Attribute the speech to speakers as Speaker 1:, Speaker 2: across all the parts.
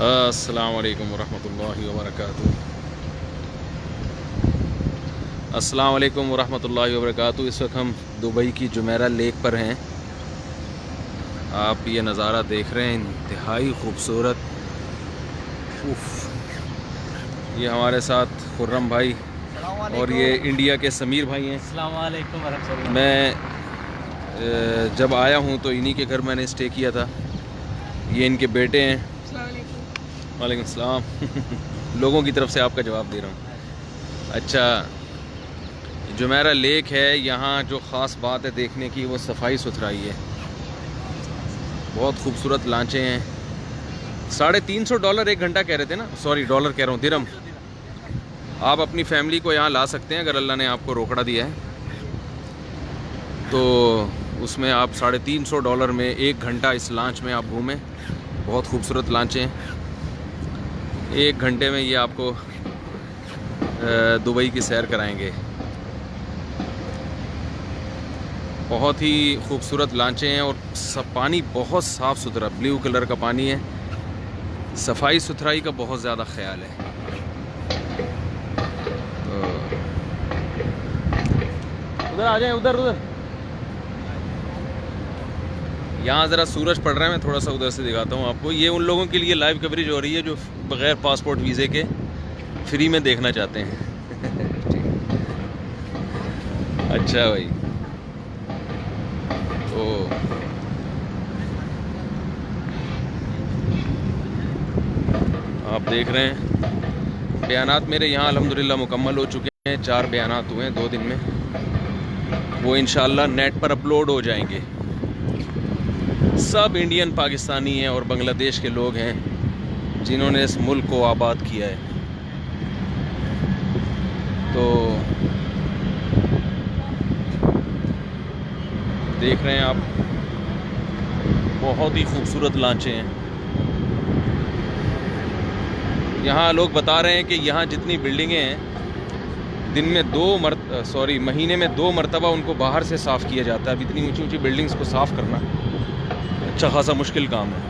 Speaker 1: अस्सलामु अलैकुम वरहमतुल्लाहि वबरकातुहू। अस्सलामु अलैकुम वरहमतुल्लाहि वबरकातुहू। इस वक्त हम दुबई की जुमेरा लेक पर हैं। आप ये नज़ारा देख रहे हैं, इंतहाई खूबसूरत। ये हमारे साथ खुर्रम भाई और ये इंडिया के समीर भाई हैं।
Speaker 2: अस्सलाम वालेकुम वरहमतुल्लाह।
Speaker 1: मैं जब आया हूँ तो इन्हीं के घर मैंने स्टे किया था। ये इनके बेटे हैं। वालेकुम सलाम। लोगों की तरफ से आपका जवाब दे रहा हूँ। अच्छा, जुमेरा लेक है। यहाँ जो ख़ास बात है देखने की वो सफाई सुथराई है। बहुत खूबसूरत लांचें हैं। $350 1 घंटा कह रहे थे ना, सॉरी डॉलर कह रहा हूँ, दिरहम। आप अपनी फैमिली को यहाँ ला सकते हैं अगर अल्लाह ने आपको रोकड़ा दिया है तो उसमें आप $350 में 1 घंटा इस लांच में आप घूमें। बहुत खूबसूरत लांचें हैं। 1 घंटे में ये आपको दुबई की सैर कराएंगे। बहुत ही खूबसूरत लांचें हैं और सब पानी बहुत साफ़ सुथरा ब्लू कलर का पानी है। सफाई सुथराई का बहुत ज़्यादा ख्याल है। तो उधर आ जाएं, उधर यहाँ ज़रा सूरज पड़ रहा है। मैं थोड़ा सा उधर से दिखाता हूँ आपको। ये उन लोगों के लिए लाइव कवरेज हो रही है जो बग़ैर पासपोर्ट वीज़े के फ्री में देखना चाहते हैं। अच्छा भाई, तो आप देख रहे हैं बयानात मेरे यहाँ अल्हम्दुलिल्लाह मुकम्मल हो चुके हैं। 4 बयानात हुए हैं 2 दिन में। वो इंशाअल्लाह नेट पर अपलोड हो जाएंगे। सब इंडियन, पाकिस्तानी हैं और बांग्लादेश के लोग हैं जिन्होंने इस मुल्क को आबाद किया है। तो देख रहे हैं आप, बहुत ही खूबसूरत लांचें हैं। यहाँ लोग बता रहे हैं कि यहाँ जितनी बिल्डिंगें हैं दिन में महीने में 2 मरतबा उनको बाहर से साफ़ किया जाता है। अब इतनी ऊंची ऊंची बिल्डिंग्स को साफ़ करना अच्छा खासा मुश्किल काम है।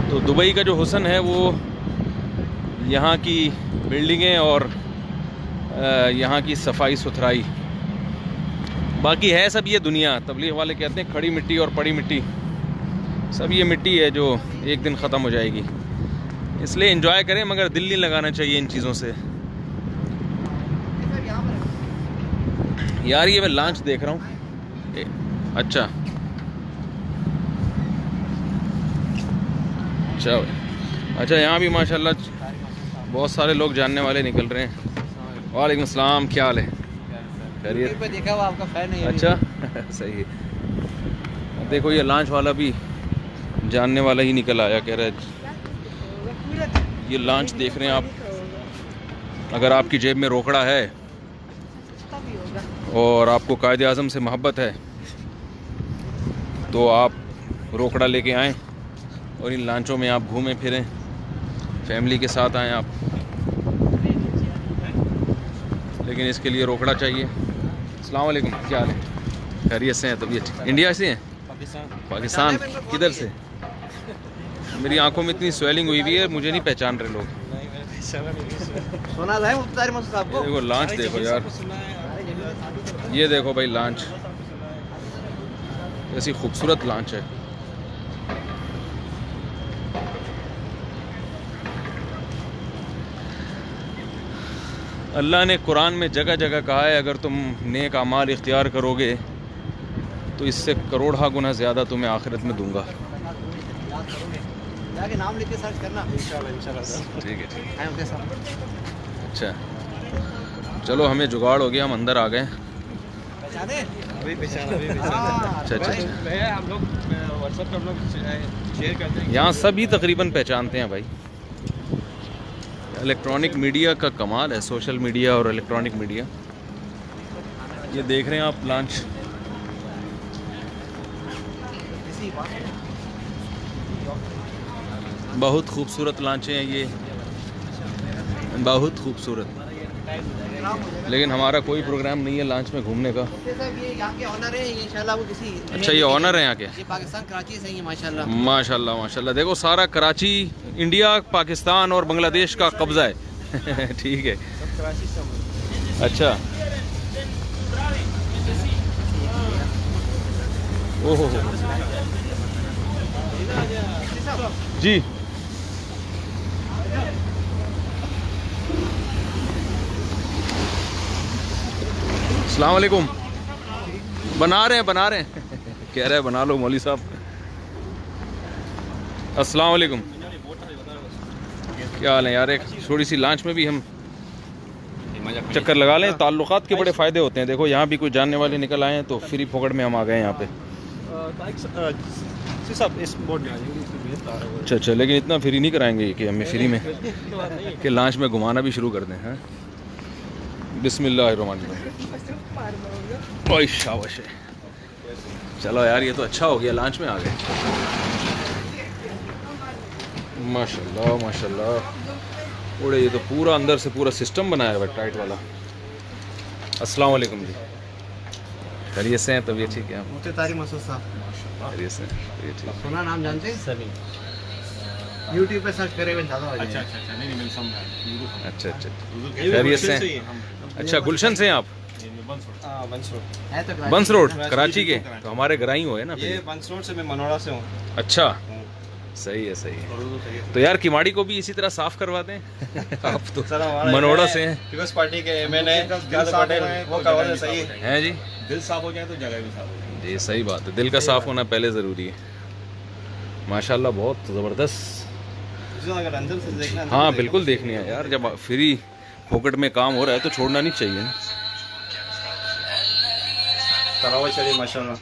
Speaker 1: तो दुबई का जो हुस्न है वो यहाँ की बिल्डिंगें और यहाँ की सफाई सुथराई। बाकी है सब ये दुनिया। तबलीग वाले कहते हैं खड़ी मिट्टी और पड़ी मिट्टी, सब ये मिट्टी है जो एक दिन ख़त्म हो जाएगी। इसलिए एंजॉय करें, मगर दिल नहीं लगाना चाहिए इन चीज़ों से। यार ये मैं लॉन्च देख रहा हूँ। अच्छा अच्छा, यहाँ भी माशाल्लाह बहुत सारे लोग जानने वाले निकल रहे हैं। वालेकुम सलाम, क्या हाल है? खैरियत?
Speaker 2: देखा वो आपका फैन है।
Speaker 1: अच्छा सही है। देखो ये लॉन्च वाला भी जानने वाला ही निकल आया, कह रहा है ये लॉन्च देख रहे हैं आप। अगर आपकी जेब में रोकड़ा है और आपको कायदे आज़म से मोहब्बत है तो आप रोकड़ा लेके आएँ और इन लॉन्चों में आप घूमें फिरें, फैमिली के साथ आएँ आप। लेकिन इसके लिए रोकड़ा चाहिए। अस्सलाम वालेकुम, क्या हाल है? खैरियत से हैं? तबीयत ठीक? इंडिया से हैं? पाकिस्तान किधर से? मेरी आंखों में इतनी स्वेलिंग हुई हुई है, मुझे नहीं पहचान रहे लोग। देखो लॉन्च देखो यार, ये देखो भाई लॉन्च, ऐसी खूबसूरत लॉन्च है। अल्लाह ने कुरान में जगह जगह कहा है अगर तुम नेक अमाल इख्तियार करोगे तो इससे करोड़ा गुना ज़्यादा तुम्हें आखिरत में दूंगा।
Speaker 2: नाम लिख के सर्च करना इंशाल्लाह।
Speaker 1: ठीक है। अच्छा चलो, हमें जुगाड़ हो गया, हम अंदर आ गए। अच्छा,
Speaker 2: हम लोग व्हाट्सएप पर हम लोग शेयर करते हैं।
Speaker 1: यहाँ सभी तकरीबन पहचानते हैं भाई। इलेक्ट्रॉनिक मीडिया का कमाल है, सोशल मीडिया और इलेक्ट्रॉनिक मीडिया। ये देख रहे हैं आप लॉन्च। बहुत खूबसूरत लॉन्चें हैं ये, बहुत खूबसूरत। लेकिन हमारा कोई प्रोग्राम नहीं है लंच में घूमने का।
Speaker 3: ये यहाँ के ऑनर है, ये इंशाल्लाह वो किसी
Speaker 1: अच्छा, ये ऑनर है यहाँ के?
Speaker 3: ये पाकिस्तान कराची से ही है माशाल्लाह।
Speaker 1: माशाल्लाह माशाल्लाह। देखो सारा कराची, इंडिया, पाकिस्तान और बांग्लादेश का कब्जा है। ठीक है, अच्छा। ओहो जी, अस्सलाम वालेकुम। बना रहे हैं कह रहे हैं बना लो मौली साहब। अस्सलाम वालेकुम, क्या हाल है यार? एक थोड़ी सी लंच में भी हम चक्कर लगा लें। ताल्लुकात के बड़े फ़ायदे होते हैं। देखो यहाँ भी कोई जानने वाले निकल आए हैं तो फ्री फोकट में हम आ गए यहाँ पे। अच्छा, लेकिन इतना फ्री नहीं कराएंगे कि हमें फ्री में कि लंच में घुमाना भी शुरू कर दें। हैं, बिस्मिल्लाहिर्रहमानिर्रहीम। ओए शाबाश है। चलो यार, ये तो अच्छा हो गया, लंच में आ गए। माशाल्लाह माशाल्लाह। उड़े, ये तो पूरा अंदर से पूरा सिस्टम बनाया हुआ टाइट वाला। अस्सलाम वालेकुम जी, खैरियत से हैं? तबीयत ठीक है? खैरियत से?
Speaker 3: सोना नाम जानते हैं? सभी यूट्यूब पे सर्च करें ज़्यादा हो जाएगा।
Speaker 1: अच्छा, खैरियत से हैं? अच्छा, गुलशन से हैं आप? बंस रोड कराची के? तो हमारे घर ही हो है ना।
Speaker 2: ये बंस रोड से, मैं मनोड़ा से हूँ।
Speaker 1: अच्छा, सही है सही है। तो यार किमाड़ी को भी इसी तरह साफ करवा दें। आप तो मनोड़ा से हैं।
Speaker 2: पीपल्स पार्टी के मैंने वो करवा दें, सही
Speaker 1: है जी।
Speaker 2: दिल साफ हो जाए तो जगह भी साफ हो जाए।
Speaker 1: जी सही बात है, दिल का साफ होना पहले ज़रूरी है। माशाल्लाह, बहुत ज़बरदस्त।
Speaker 2: अगर अंदर से देखना,
Speaker 1: हाँ बिल्कुल देखनी है यार। जब फ्री फोकट में काम हो रहा है तो छोड़ना नहीं चाहिए ना।
Speaker 2: माशाल्लाह।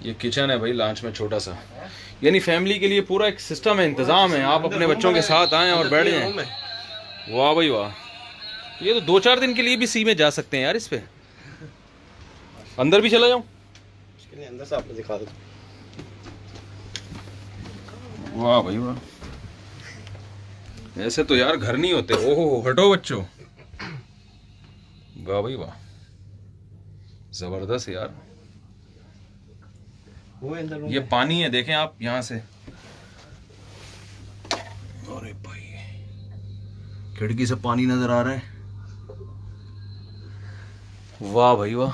Speaker 1: ये किचन है भाई लंच में छोटा सा, यानी फैमिली के लिए पूरा एक सिस्टम है, इंतज़ाम है। आप अपने बच्चों के साथ आएँ और बैठ जाएँ। वाह भाई वाह। ये तो 2-4 दिन के लिए भी सी में जा सकते हैं यार इस पे। अंदर भी चला जाऊं?
Speaker 2: अंदर से आपको दिखा दो।
Speaker 1: वाह भाई वाह, ऐसे तो यार घर नहीं होते। ओहो, हटो बच्चों। वाह भाई वाह, जबरदस्त यार। ये पानी है, देखें आप यहाँ से। अरे भाई, खिड़की से पानी नजर आ रहा है। वाह भाई वाह,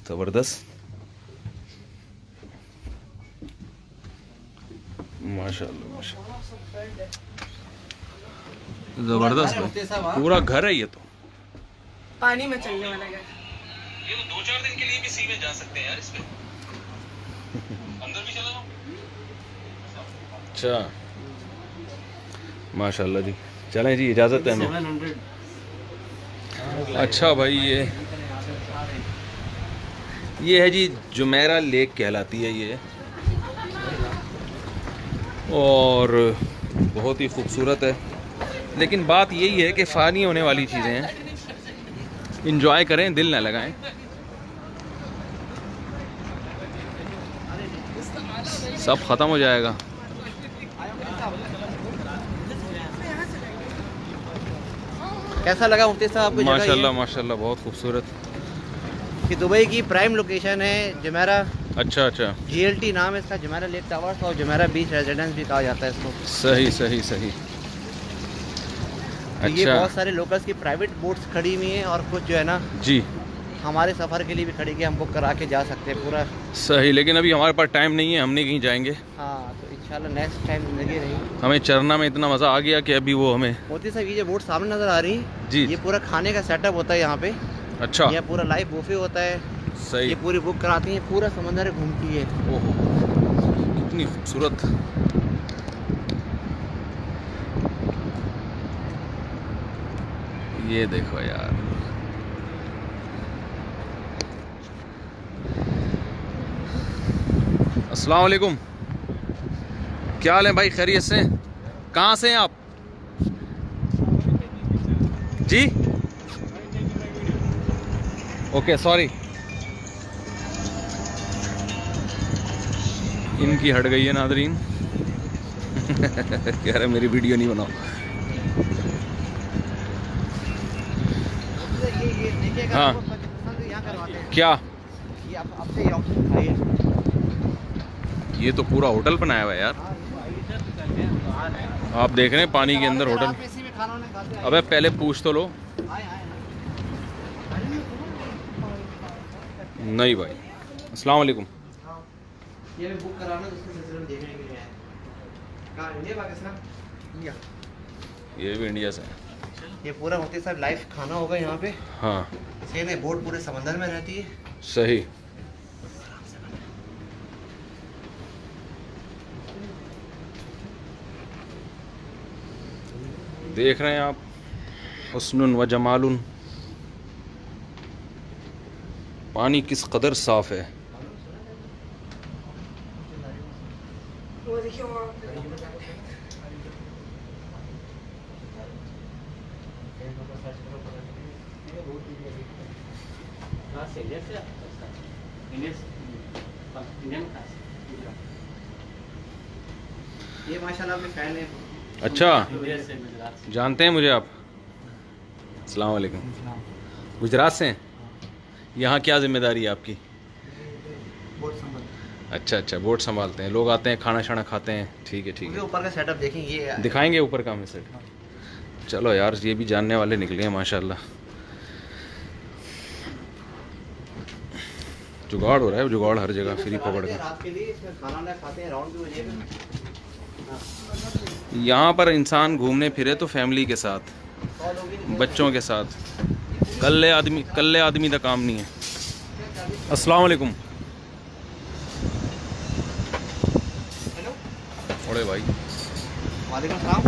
Speaker 1: जबरदस्त। माशाल्लाह माशाल्लाह, जबरदस्त भाई। पूरा घर है ये तो।
Speaker 4: पानी में चलने वाला घर।
Speaker 1: ये तो 2-4 दिन के लिए भी सी में जा सकते हैं यार इस पे। अंदर भी चला जाओ। अच्छा माशाल्लाह जी, चलें जी, इजाज़त है हमें। अच्छा भाई, ये है जी जुमेरा लेक कहलाती है ये, और बहुत ही खूबसूरत है। लेकिन बात यही है कि फ़ानी होने वाली चीज़ें हैं, इंजॉय करें, दिल ना लगाएं। सब ख़त्म हो जाएगा।
Speaker 3: कैसा लगा मुफ्ती साहब आपको?
Speaker 1: माशाल्लाह माशाल्लाह, बहुत खूबसूरत।
Speaker 3: कि दुबई की प्राइम लोकेशन है जुमेरा।
Speaker 1: अच्छा,
Speaker 3: GLT नाम है इसका, जुमेरा लेक टावर्स, और जुमेरा बीच रेजिडेंस भी कहा जाता है इसको।
Speaker 1: सही सही सही।
Speaker 3: तो ये बहुत सारे लोकल्स की प्राइवेट बोट्स खड़ी हुई हैं, और कुछ जो है ना
Speaker 1: जी
Speaker 3: हमारे सफ़र के लिए भी खड़ी, के हम बुक करा के जा सकते हैं पूरा।
Speaker 1: सही, लेकिन अभी हमारे पास टाइम नहीं है, हम नहीं कहीं जाएंगे।
Speaker 3: हाँ, तो इंशाल्लाह नेक्स्ट टाइम जिंदगी रही।
Speaker 1: हमें चरना में इतना मज़ा आ गया कि अभी वो हमें।
Speaker 3: मोती साहब, ये जो बोट सामने नज़र आ रही
Speaker 1: जी,
Speaker 3: ये पूरा खाने का सेटअप होता है यहाँ पे।
Speaker 1: अच्छा,
Speaker 3: यह पूरा लाइव बुफे होता है।
Speaker 1: सही।
Speaker 3: ये पूरी बुक कराती है, पूरा समंदर घूमती है।
Speaker 1: ओहो, कितनी खूबसूरत। ये देखो यार, अस्सलाम वालेकुम, क्या हाल है भाई? खैरियत से? कहाँ से हैं आप जी? ओके सॉरी, इनकी हट गई है नादरीन। कह रहे मेरी वीडियो नहीं बनाओ।
Speaker 3: ये देखिए, अगर
Speaker 1: हाँ।
Speaker 3: आपको पसंद है यहाँ करवाते हैं।
Speaker 1: क्या
Speaker 3: ये आप आपसे ये ऑप्शन खाइए।
Speaker 1: ये तो पूरा होटल बनाया हुआ है यार। आप देख रहे हैं पानी के अंदर होटल।
Speaker 3: आप इसी में खाना वाना खाते हैं।
Speaker 1: अबे पहले पूछ तो लो।
Speaker 3: आए, आए,
Speaker 1: नहीं भाई। अस्सलाम वालेकुम।
Speaker 3: ये भी बुक कराना, तो उसके सिलसिले में देखने के लिए आए। कहाँ, इंडिया पाकिस्तान? इंडिया।
Speaker 1: ये भी इंडिया से है।
Speaker 3: ये पूरा मुफ्ती साहब लाइव खाना होगा यहाँ पे।
Speaker 1: हाँ
Speaker 3: सेम है, बोट पूरे समंदर में रहती है।
Speaker 1: सही। देख रहे हैं आप, हुस्नुन व जमालुन। पानी किस कदर साफ है।
Speaker 4: वो देखिए वहाँ पे।
Speaker 3: ये माशाल्लाह आपके फैन है।
Speaker 1: अच्छा, जानते हैं मुझे आप? अस्सलाम वालेकुम। गुजरात से हैं? यहाँ क्या जिम्मेदारी है आपकी?
Speaker 3: बोट संभाल।
Speaker 1: अच्छा अच्छा, बोट संभालते हैं। लोग आते हैं, खाना शाना खाते हैं। ठीक है ठीक
Speaker 3: मुझे
Speaker 1: है।
Speaker 3: ऊपर का सेटअप देखेंगे, ये
Speaker 1: दिखाएंगे ऊपर का हमें सेट। चलो यार, ये भी जानने वाले निकले हैं माशाल्लाह। जुगाड़ हो रहा है, जुगाड़ हर जगह, फ्री पकड़ के।
Speaker 3: रात के लिए इसमें खाना वाना खाते हैं, राउंड भी हो जाएगा।
Speaker 1: यहाँ पर इंसान घूमने फिरे तो फैमिली के साथ, बच्चों के साथ। कल्ले आदमी का काम नहीं है। अस्सलाम वालेकुम।
Speaker 3: हेलो,
Speaker 1: ओए भाई,
Speaker 3: वालेकुम सलाम।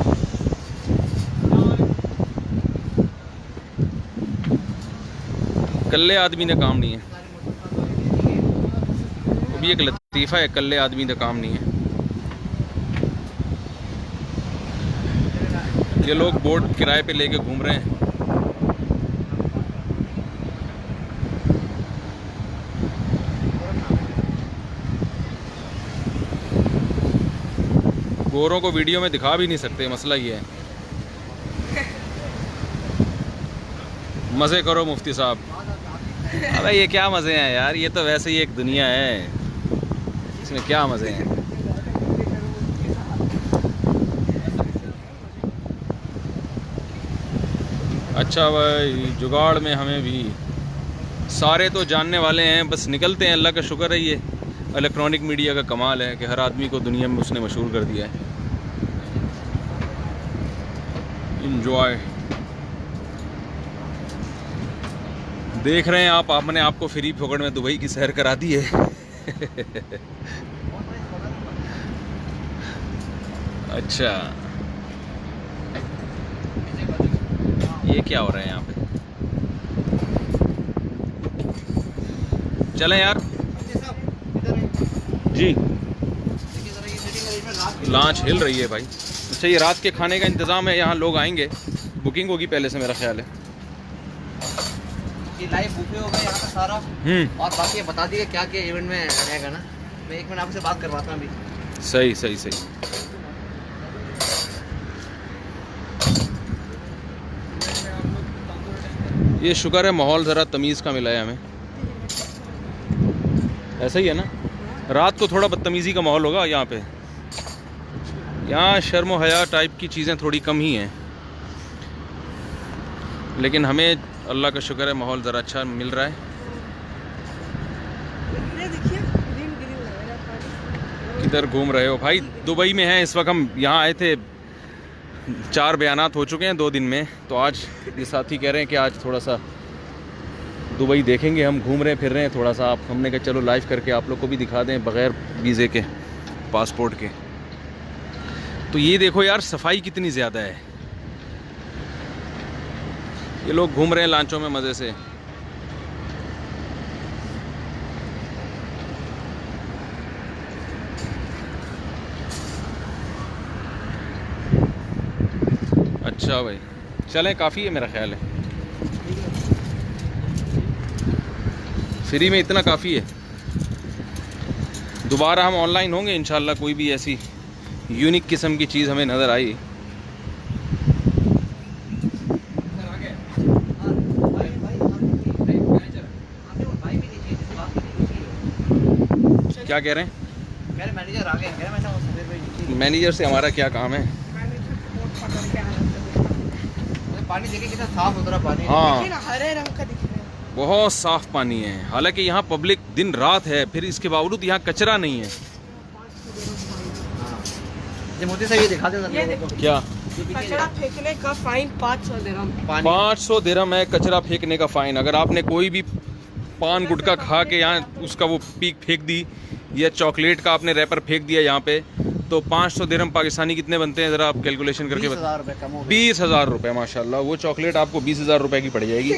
Speaker 1: कल्ले आदमी का काम नहीं है। वो भी एक लतीफ़ा है, कल्ले आदमी का काम नहीं है। ये लोग बोट किराए पे लेके घूम रहे हैं। गोरों को वीडियो में दिखा भी नहीं सकते, मसला ये है। मज़े करो मुफ्ती साहब। अबे ये क्या मज़े हैं यार, ये तो वैसे ही एक दुनिया है, इसमें क्या मज़े हैं। अच्छा भाई, जुगाड़ में हमें भी सारे तो जानने वाले हैं, बस निकलते हैं। अल्लाह का शुक्र है, ये इलेक्ट्रॉनिक मीडिया का कमाल है कि हर आदमी को दुनिया में उसने मशहूर कर दिया है। इंजॉय देख रहे हैं आप, आपने आपको फ्री फोकट में दुबई की सैर करा दी है। अच्छा, ये क्या हो रहा है यहाँ पे? चलें यार जी। लांच हिल रही है भाई। अच्छा, ये रात के खाने का इंतज़ाम है, यहाँ लोग आएंगे, बुकिंग होगी पहले से मेरा ख्याल है।
Speaker 3: ये लाइव बुफे होगा यहाँ का सारा। और बाकी ये बता दिए क्या क्या इवेंट में रहेगा ना। मैं एक मिनट आपसे बात करवाता हूँ अभी।
Speaker 1: सही सही सही। ये शुक्र है माहौल ज़रा तमीज़ का मिला है हमें। ऐसा ही है ना, रात को थोड़ा बदतमीज़ी का माहौल होगा यहाँ पे। यहाँ शर्म व हया टाइप की चीज़ें थोड़ी कम ही हैं, लेकिन हमें अल्लाह का शुक्र है माहौल ज़रा अच्छा मिल रहा है।
Speaker 4: ये देखिए ग्रीन ग्रीन लग रहा है।
Speaker 1: किधर घूम रहे हो भाई? दुबई में हैं इस वक्त। हम यहाँ आए थे, 4 बयानात हो चुके हैं 2 दिन में। तो आज ये साथी कह रहे हैं कि आज थोड़ा सा दुबई देखेंगे, हम घूम रहे फिर रहे हैं थोड़ा सा। आप, हमने कहा चलो लाइव करके आप लोग को भी दिखा दें बग़ैर वीज़े के, पासपोर्ट के। तो ये देखो यार, सफाई कितनी ज़्यादा है। ये लोग घूम रहे हैं लांचों में मज़े से। अच्छा भाई, चलें, काफ़ी है मेरा ख्याल है। फ्री में इतना काफ़ी है। दोबारा हम ऑनलाइन होंगे इंशाल्लाह, कोई भी ऐसी यूनिक किस्म की चीज़ हमें नज़र आई। क्या कह रहे हैं?
Speaker 3: मेरे मैनेजर आ गए, मैं वो सफेद भाई
Speaker 1: मैनेजर से हमारा क्या काम है?
Speaker 3: पानी देखिए कितना साफ सुथरा पानी है।
Speaker 1: हाँ,
Speaker 4: देखिए ना, हरे रंग का दिख रहा है।
Speaker 1: बहुत साफ पानी है। हालांकि यहाँ पब्लिक दिन रात है, फिर इसके बावजूद यहाँ कचरा नहीं है।
Speaker 3: ये मोदी साहब ये दिखा देना
Speaker 4: ये देखो।
Speaker 1: क्या?
Speaker 4: कचरा फेंकने का फाइन 500 दिरहम।
Speaker 1: 500 दिरहम है कचरा फेंकने का फाइन। अगर आपने कोई भी पान गुटखा खा के यहाँ उसका वो पीक फेंक दी या चॉकलेट का आपने रैपर फेंक दिया यहाँ पे, तो 500 दिरहम पाकिस्तानी कितने बनते हैं? ज़रा आप कैलकुलेशन करके
Speaker 3: 20,000 रुपये कम हो गए।
Speaker 1: 20,000 रुपये। माशाल्लाह, वो चॉकलेट आपको 20,000 रुपये की पड़ जाएगी।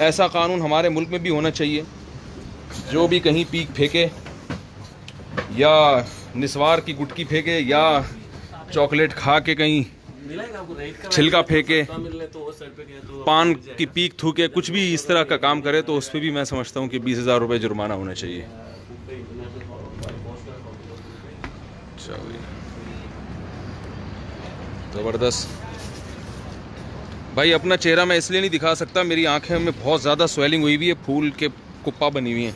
Speaker 1: ऐसा कानून हमारे मुल्क में भी होना चाहिए। जो भी कहीं पीक फेंके या निस्वार की गुटकी फेंके या चॉकलेट खा के कहीं छिलका फेंके, पान की पीक थूके, कुछ भी इस तरह का काम करे, तो उस पर भी मैं समझता हूँ कि 20,000 रुपये जुर्माना होना चाहिए। ज़बरदस्त भाई। अपना चेहरा मैं इसलिए नहीं दिखा सकता, मेरी आंखें में बहुत ज़्यादा स्वेलिंग हुई हुई है, फूल के कुप्पा बनी हुई हैं।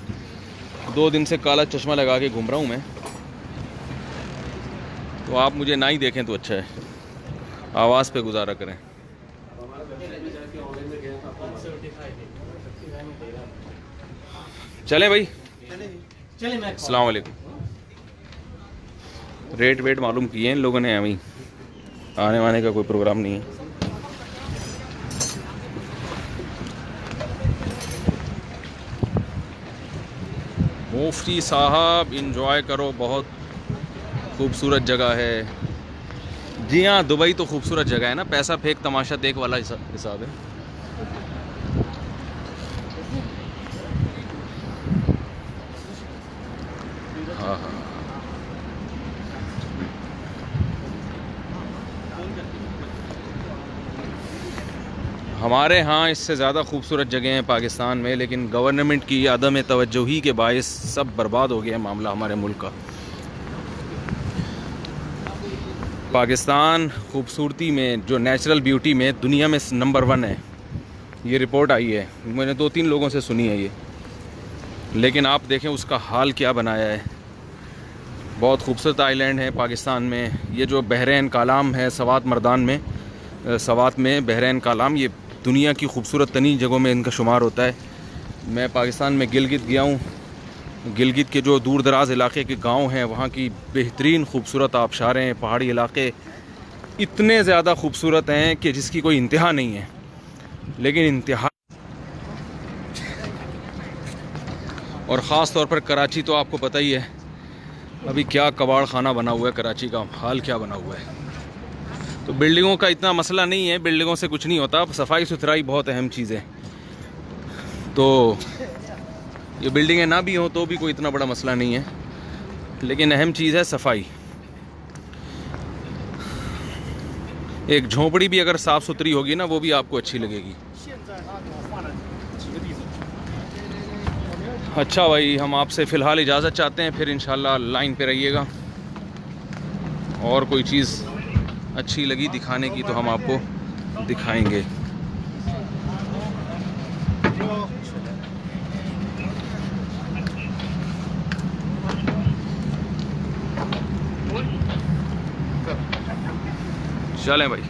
Speaker 1: 2 दिन से काला चश्मा लगा के घूम रहा हूँ मैं, तो आप मुझे ना ही देखें तो अच्छा है। आवाज़ पे गुजारा करें। चलें भाई, अस्सलाम वालेकुम। रेट वेट मालूम किए हैं इन लोगों ने, अभी आने वाने का कोई प्रोग्राम नहीं है। मुफ्ती साहब इंजॉय करो, बहुत खूबसूरत जगह है। जी हाँ, दुबई तो खूबसूरत जगह है ना, पैसा फेंक तमाशा देख वाला हिसाब है। हाँ हाँ, हमारे यहाँ इससे ज़्यादा खूबसूरत जगह हैं पाकिस्तान में, लेकिन गवर्नमेंट की अदम तवज्जोही के बायस सब बर्बाद हो गया है मामला हमारे मुल्क का। पाकिस्तान खूबसूरती में, जो नेचुरल ब्यूटी में दुनिया में नंबर 1 है। ये रिपोर्ट आई है, मैंने 2-3 लोगों से सुनी है ये, लेकिन आप देखें उसका हाल क्या बनाया है। बहुत खूबसूरत आइलैंड है पाकिस्तान में। ये जो बहरैन कालाम है सवात मर्दान में, सवात में बहरैन कालाम, ये दुनिया की खूबसूरत तरीन जगहों में इनका शुमार होता है। मैं पाकिस्तान में गिलगित गया हूँ। गिलगित के जो दूर दराज इलाके के गांव हैं, वहाँ की बेहतरीन खूबसूरत आबशारें, पहाड़ी इलाके इतने ज़्यादा खूबसूरत हैं कि जिसकी कोई इंतहा नहीं है। लेकिन इंतहा, और ख़ास तौर पर कराची तो आपको पता ही है अभी क्या कबाड़ खाना बना हुआ है। कराची का हाल क्या बना हुआ है। तो बिल्डिंगों का इतना मसला नहीं है, बिल्डिंगों से कुछ नहीं होता। सफाई सुथराई बहुत अहम चीज़ है। तो ये बिल्डिंगें ना भी हों तो भी कोई इतना बड़ा मसला नहीं है, लेकिन अहम चीज़ है सफाई। एक झोंपड़ी भी अगर साफ़ सुथरी होगी ना, वो भी आपको अच्छी लगेगी। अच्छा भाई, हम आपसे फ़िलहाल इजाज़त चाहते हैं, फिर इंशाल्लाह लाइन पे रहिएगा। और कोई चीज़ अच्छी लगी दिखाने की तो हम आपको दिखाएंगे। चलें भाई।